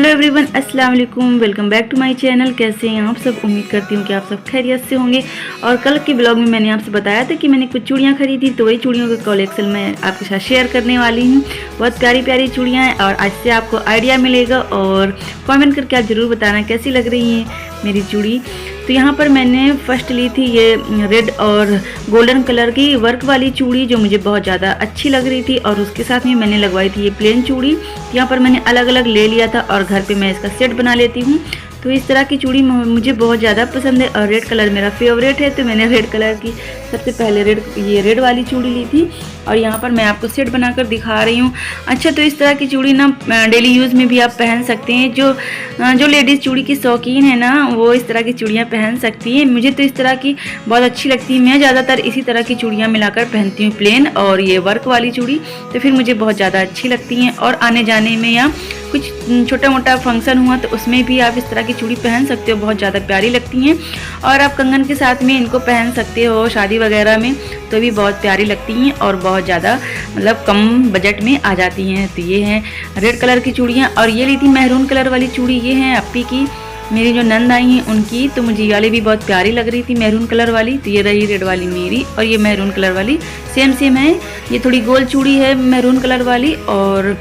Everyone, अस्सलाम वालेकुम। Welcome back to my channel. कैसे हैं आप सब? उम्मीद करती हूँ कि आप सब खैरियत से होंगे। और कल के ब्लॉग में मैंने आपसे बताया था कि मैंने कुछ चूड़ियाँ खरीदी, तो वही चूड़ियों का कलेक्शन मैं आपके साथ शेयर करने वाली हूँ। बहुत प्यारी प्यारी चूड़ियाँ हैं और आज से आपको आइडिया मिलेगा। और कमेंट करके आप ज़रूर बताना कैसी लग रही हैं मेरी चूड़ी। तो यहाँ पर मैंने फर्स्ट ली थी ये रेड और गोल्डन कलर की वर्क वाली चूड़ी, जो मुझे बहुत ज़्यादा अच्छी लग रही थी। और उसके साथ में मैंने लगवाई थी ये प्लेन चूड़ी। यहाँ पर मैंने अलग अलग ले लिया था और घर पे मैं इसका सेट बना लेती हूँ। तो इस तरह की चूड़ी मुझे बहुत ज़्यादा पसंद है और रेड कलर मेरा फेवरेट है। तो मैंने रेड कलर की सबसे पहले ये रेड वाली चूड़ी ली थी और यहाँ पर मैं आपको सेट बनाकर दिखा रही हूँ। अच्छा, तो इस तरह की चूड़ी ना डेली यूज़ में भी आप पहन सकते हैं। जो लेडीज़ चूड़ी की शौकीन है ना, वो इस तरह की चूड़ियाँ पहन सकती हैं। मुझे तो इस तरह की बहुत अच्छी लगती है। मैं ज़्यादातर इसी तरह की चूड़ियाँ मिलाकर पहनती हूँ, प्लेन और ये वर्क वाली चूड़ी। तो फिर मुझे बहुत ज़्यादा अच्छी लगती हैं। और आने जाने में या कुछ छोटा मोटा फंक्शन हुआ तो उसमें भी आप इस तरह की चूड़ी पहन सकते हो, बहुत ज़्यादा प्यारी लगती हैं। और आप कंगन के साथ में इनको पहन सकते हो शादी वगैरह में, तो भी बहुत प्यारी लगती हैं और बहुत ज़्यादा मतलब कम बजट में आ जाती हैं। तो ये हैं रेड कलर की चूड़ियाँ। और ये ली थी मैरून कलर वाली चूड़ी, ये हैं अप्पी की, मेरी जो नंद आई हैं उनकी। तो मुझे ये वाली भी बहुत प्यारी लग रही थी मैरून कलर वाली। तो ये रही रेड वाली मेरी और ये मैरून कलर वाली सेम है। ये थोड़ी गोल चूड़ी है मैरून कलर वाली और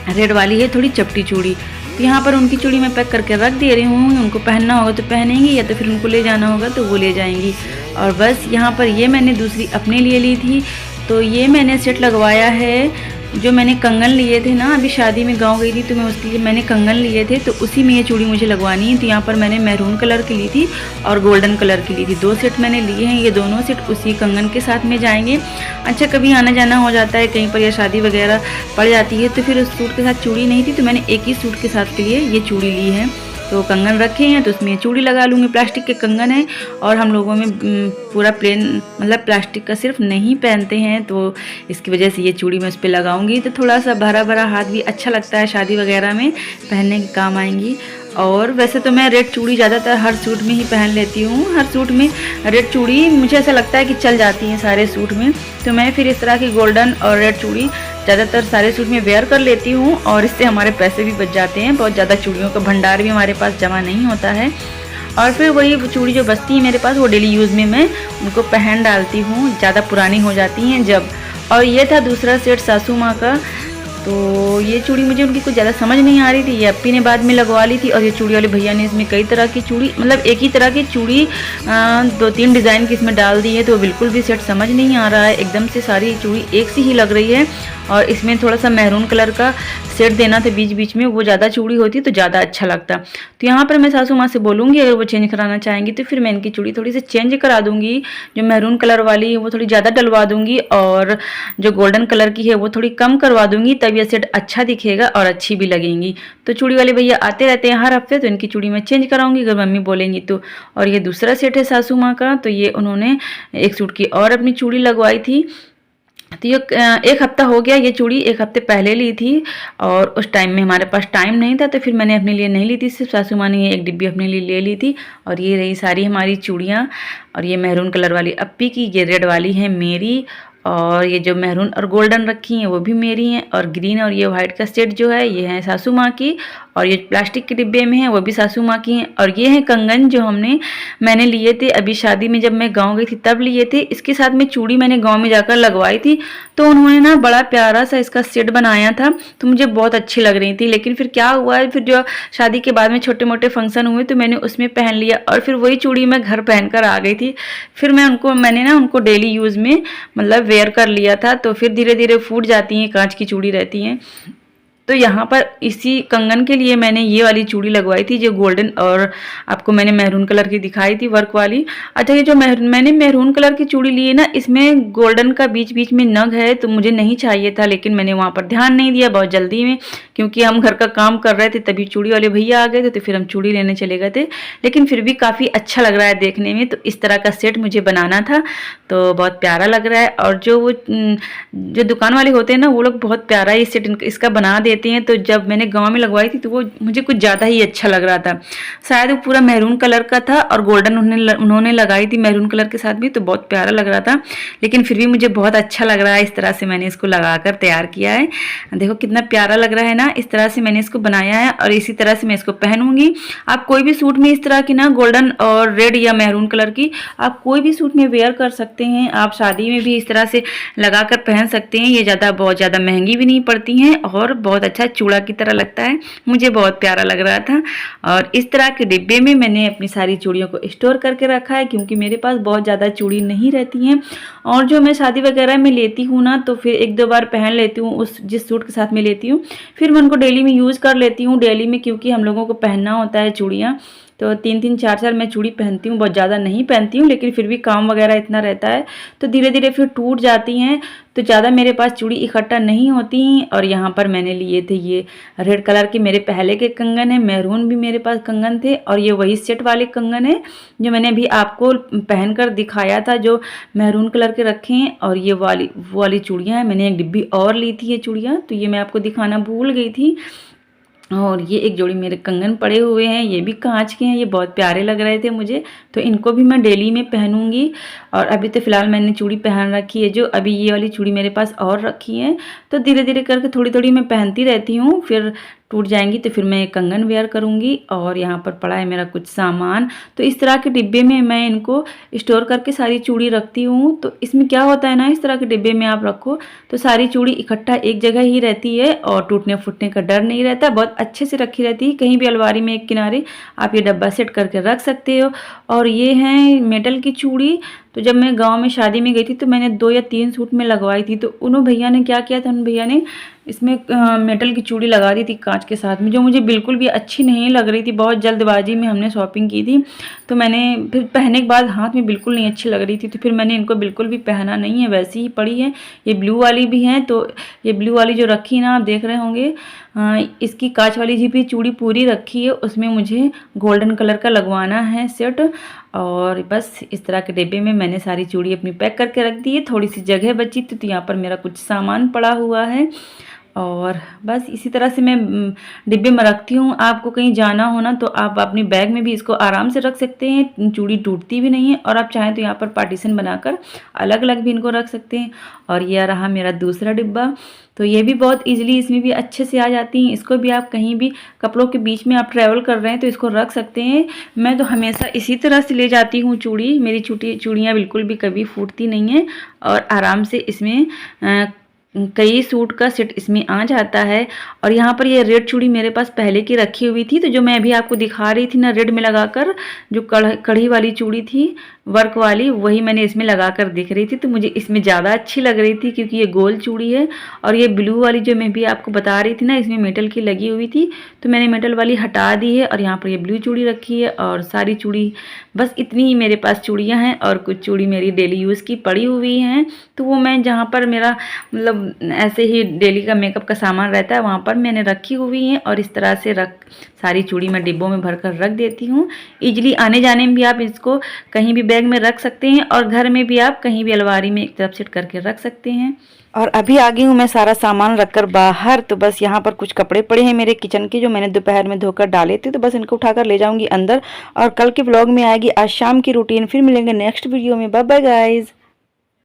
रेड वाली है थोड़ी चपटी चूड़ी। तो यहाँ पर उनकी चूड़ी मैं पैक करके रख दे रही हूँ। उनको पहनना होगा तो पहनेंगी या तो फिर उनको ले जाना होगा तो वो ले जाएंगी। और बस यहाँ पर ये मैंने दूसरी अपने लिए ली थी। तो ये मैंने सेट लगवाया है। जो मैंने कंगन लिए थे ना, अभी शादी में गांव गई थी तो मैं उसके लिए मैंने कंगन लिए थे, तो उसी में ये चूड़ी मुझे लगवानी है। तो यहाँ पर मैंने मैरून कलर की ली थी और गोल्डन कलर की ली थी। 2 सेट मैंने लिए हैं। ये दोनों सेट उसी कंगन के साथ में जाएंगे। अच्छा, कभी आना जाना हो जाता है कहीं पर या शादी वगैरह पड़ जाती है तो फिर उस सूट के साथ चूड़ी नहीं थी, तो मैंने एक ही सूट के साथ के लिए ये चूड़ी ली है। तो कंगन रखे हैं तो उसमें चूड़ी लगा लूँगी। प्लास्टिक के कंगन है और हम लोगों में पूरा प्लेन मतलब प्लास्टिक का सिर्फ नहीं पहनते हैं, तो इसकी वजह से ये चूड़ी मैं उस पर लगाऊंगी। तो थोड़ा सा भरा भरा हाथ भी अच्छा लगता है, शादी वगैरह में पहनने के काम आएंगी। और वैसे तो मैं रेड चूड़ी ज़्यादातर हर सूट में ही पहन लेती हूँ। हर सूट में रेड चूड़ी मुझे ऐसा लगता है कि चल जाती है सारे सूट में। तो मैं फिर इस तरह की गोल्डन और रेड चूड़ी ज़्यादातर सारे सूट में वेयर कर लेती हूँ और इससे हमारे पैसे भी बच जाते हैं। बहुत ज़्यादा चूड़ियों का भंडार भी हमारे पास जमा नहीं होता है। और फिर वही चूड़ी जो बचती है मेरे पास, वो डेली यूज़ में मैं उनको पहन डालती हूँ, ज़्यादा पुरानी हो जाती हैं जब। और ये था दूसरा सेट सासू माँ का। तो ये चूड़ी मुझे उनकी कुछ ज़्यादा समझ नहीं आ रही थी, ये अप्पी ने बाद में लगवा ली थी। और ये चूड़ी वाले भैया ने इसमें कई तरह की चूड़ी मतलब एक ही तरह की चूड़ी 2-3 डिज़ाइन की इसमें डाल दी है, तो बिल्कुल भी सेट समझ नहीं आ रहा है। एकदम से सारी चूड़ी एक सी ही लग रही है। और इसमें थोड़ा सा मैरून कलर का सेट देना था बीच बीच में, वो ज़्यादा चूड़ी होती तो ज़्यादा अच्छा लगता। तो यहाँ पर मैं सासू माँ से बोलूँगी, अगर वो चेंज कराना चाहेंगी तो फिर मैं इनकी चूड़ी थोड़ी सी चेंज करा दूँगी। जो मैरून कलर वाली है वो थोड़ी ज़्यादा डलवा दूँगी और जो गोल्डन कलर की है वो थोड़ी कम करवा दूँगी, तब ये सेट अच्छा दिखेगा और अच्छी भी लगेंगी। तो चूड़ी वाले भैया आते रहते हैं हर हफ्ते, तो इनकी चूड़ी मैं चेंज कराऊंगी अगर मम्मी बोलेंगी तो। और ये दूसरा सेट है सासू माँ का। तो ये उन्होंने एक सूट की और अपनी चूड़ी लगवाई थी। तो ये 1 हफ्ता हो गया, ये चूड़ी 1 हफ्ते पहले ली थी और उस टाइम में हमारे पास टाइम नहीं था, तो फिर मैंने अपने लिए नहीं ली थी, सिर्फ सासू माँ ने एक डिब्बी अपने लिए ले ली थी। और ये रही सारी हमारी चूड़ियाँ। और ये मैरून कलर वाली अप्पी की, ये रेड वाली है मेरी, और ये जो मैरून और गोल्डन रखी हैं वो भी मेरी हैं। और ग्रीन और ये वाइट का सेट जो है ये है सासू माँ की। और ये प्लास्टिक के डिब्बे में है वो भी सासू माँ की हैं। और ये हैं कंगन जो मैंने लिए थे अभी शादी में, जब मैं गांव गई थी तब लिए थे। इसके साथ में चूड़ी मैंने गांव में जाकर लगवाई थी, तो उन्होंने ना बड़ा प्यारा सा इसका सेट बनाया था, तो मुझे बहुत अच्छी लग रही थी। लेकिन फिर क्या हुआ है, फिर जो शादी के बाद में छोटे मोटे फंक्शन हुए तो मैंने उसमें पहन लिया और फिर वही चूड़ी मैं घर पहन कर आ गई थी। फिर मैंने ना उनको डेली यूज़ में मतलब वेयर कर लिया था, तो फिर धीरे धीरे फूट जाती हैं, कांच की चूड़ी रहती हैं। तो यहाँ पर इसी कंगन के लिए मैंने ये वाली चूड़ी लगवाई थी जो गोल्डन, और आपको मैंने मैरून कलर की दिखाई थी वर्क वाली। अच्छा, ये जो मैंने मैरून कलर की चूड़ी ली है ना, इसमें गोल्डन का बीच बीच में नग है, तो मुझे नहीं चाहिए था, लेकिन मैंने वहाँ पर ध्यान नहीं दिया बहुत जल्दी में, क्योंकि हम घर का काम कर रहे थे तभी चूड़ी वाले भैया आ गए थे, तो फिर हम चूड़ी लेने चले गए थे। लेकिन फिर भी काफ़ी अच्छा लग रहा है देखने में। तो इस तरह का सेट मुझे बनाना था, तो बहुत प्यारा लग रहा है। और जो दुकान वाले होते हैं ना, वो लोग बहुत प्यारा ये सेट इसका बना दे लेते हैं, तो जब मैंने गांव में लगवाई थी तो वो मुझे कुछ ज़्यादा ही अच्छा लग रहा था। शायद वो पूरा मैरून कलर का था और गोल्डन उन्होंने लगाई थी मैरून कलर के साथ भी, तो बहुत प्यारा लग रहा था। लेकिन फिर भी मुझे बहुत अच्छा लग रहा है इस तरह से मैंने इसको लगाकर तैयार किया है। देखो कितना प्यारा लग रहा है ना, इस तरह से मैंने इसको बनाया है और इसी तरह से मैं इसको पहनूंगी। आप कोई भी सूट में इस तरह की ना गोल्डन और रेड या मैरून कलर की आप कोई भी सूट में वेयर कर सकते हैं। आप शादी में भी इस तरह से लगाकर पहन सकते हैं। ये बहुत ज़्यादा महंगी भी नहीं पड़ती हैं और बहुत अच्छा चूड़ा की तरह लगता है। मुझे बहुत प्यारा लग रहा था। और इस तरह के डिब्बे में मैंने अपनी सारी चूड़ियों को स्टोर करके रखा है, क्योंकि मेरे पास बहुत ज़्यादा चूड़ी नहीं रहती हैं और जो मैं शादी वगैरह में लेती हूँ ना, तो फिर एक दो बार पहन लेती हूँ उस जिस सूट के साथ मैं लेती हूँ, फिर मैं उनको डेली में यूज़ कर लेती हूँ। डेली में क्योंकि हम लोगों को पहनना होता है चूड़ियाँ, तो 3-3 4-4 मैं चूड़ी पहनती हूँ। बहुत ज़्यादा नहीं पहनती हूँ, लेकिन फिर भी काम वगैरह इतना रहता है तो धीरे धीरे फिर टूट जाती हैं, तो ज़्यादा मेरे पास चूड़ी इकट्ठा नहीं होती। और यहाँ पर मैंने लिए थे ये रेड कलर के मेरे पहले के कंगन है, मैरून भी मेरे पास कंगन थे और ये वही सेट वाले कंगन है जो मैंने अभी आपको पहनकर दिखाया था, जो मैरून कलर के रखे हैं। और ये वो वाली चूड़ियाँ हैं। मैंने एक डिब्बी और ली थी ये चूड़ियाँ, तो ये मैं आपको दिखाना भूल गई थी। और ये एक जोड़ी मेरे कंगन पड़े हुए हैं, ये भी कांच के हैं, ये बहुत प्यारे लग रहे थे मुझे, तो इनको भी मैं डेली में पहनूंगी। और अभी तो फ़िलहाल मैंने चूड़ी पहन रखी है, जो अभी ये वाली चूड़ी मेरे पास और रखी है, तो धीरे धीरे करके थोड़ी थोड़ी मैं पहनती रहती हूँ। फिर टूट जाएंगी तो फिर मैं कंगन वेयर करूँगी। और यहाँ पर पड़ा है मेरा कुछ सामान, तो इस तरह के डिब्बे में मैं इनको स्टोर करके सारी चूड़ी रखती हूँ। तो इसमें क्या होता है ना, इस तरह के डिब्बे में आप रखो तो सारी चूड़ी इकट्ठा एक जगह ही रहती है और टूटने फूटने का डर नहीं रहता, बहुत अच्छे से रखी रहती है। कहीं भी अलमारी में एक किनारे आप ये डब्बा सेट करके रख सकते हो। और ये है मेटल की चूड़ी, तो जब मैं गांव में शादी में गई थी तो मैंने 2 या 3 सूट में लगवाई थी, तो उन भैया ने क्या किया था, उन भैया ने इसमें मेटल की चूड़ी लगा दी थी कांच के साथ में, जो मुझे बिल्कुल भी अच्छी नहीं लग रही थी। बहुत जल्दबाजी में हमने शॉपिंग की थी, तो मैंने फिर पहनने के बाद हाथ में बिल्कुल नहीं अच्छी लग रही थी, तो फिर मैंने इनको बिल्कुल भी पहना नहीं है, वैसी ही पड़ी है। ये ब्लू वाली भी हैं, तो ये ब्लू वाली जो रखी ना आप देख रहे होंगे, इसकी कांच वाली जी भी चूड़ी पूरी रखी है, उसमें मुझे गोल्डन कलर का लगवाना है सेट। और बस इस तरह के डिब्बे में मैंने सारी चूड़ी अपनी पैक करके रख दी है। थोड़ी सी जगह बची थी तो यहाँ पर मेरा कुछ सामान पड़ा हुआ है और बस इसी तरह से मैं डिब्बे में रखती हूँ। आपको कहीं जाना हो ना तो आप अपने बैग में भी इसको आराम से रख सकते हैं, चूड़ी टूटती भी नहीं है। और आप चाहें तो यहाँ पर पार्टीशन बनाकर अलग अलग भी इनको रख सकते हैं। और यह रहा मेरा दूसरा डिब्बा, तो ये भी बहुत इजीली इसमें भी अच्छे से आ जाती हैं। इसको भी आप कहीं भी कपड़ों के बीच में आप ट्रैवल कर रहे हैं तो इसको रख सकते हैं। मैं तो हमेशा इसी तरह से ले जाती हूँ चूड़ी, मेरी चूड़ियाँ बिल्कुल भी कभी फूटती नहीं हैं और आराम से इसमें कई सूट का सेट इसमें आ जाता है। और यहाँ पर ये रेड चूड़ी मेरे पास पहले की रखी हुई थी, तो जो मैं अभी आपको दिखा रही थी ना रेड में लगाकर, जो कढ़ी वाली चूड़ी थी वर्क वाली, वही मैंने इसमें लगाकर दिख रही थी, तो मुझे इसमें ज़्यादा अच्छी लग रही थी क्योंकि ये गोल चूड़ी है। और ये ब्लू वाली जो मैं भी आपको बता रही थी ना, इसमें मेटल की लगी हुई थी, तो मैंने मेटल वाली हटा दी है और यहाँ पर ये ब्लू चूड़ी रखी है। और सारी चूड़ी बस इतनी ही मेरे पास चूड़ियाँ हैं और कुछ चूड़ी मेरी डेली यूज़ की पड़ी हुई हैं, तो वो मैं जहाँ पर मेरा मतलब ऐसे ही डेली का मेकअप का सामान रहता है वहाँ पर मैंने रखी हुई हैं। और इस तरह से सारी चूड़ी मैं डिब्बों में भरकर रख देती हूँ। इजीली आने जाने में भी आप इसको कहीं भी बैग में रख सकते हैं और घर में भी आप कहीं भी अलमारी में एक तरफ सेट करके रख सकते हैं। और अभी आ गई हूँ मैं सारा सामान रखकर बाहर, तो बस यहाँ पर कुछ कपड़े पड़े हैं मेरे किचन के जो मैंने दोपहर में धोकर डाले थे, तो बस इनको उठाकर ले जाऊंगी अंदर। और कल के व्लॉग में आएगी आज शाम की रूटीन। फिर मिलेंगे नेक्स्ट वीडियो में। Bye bye guys.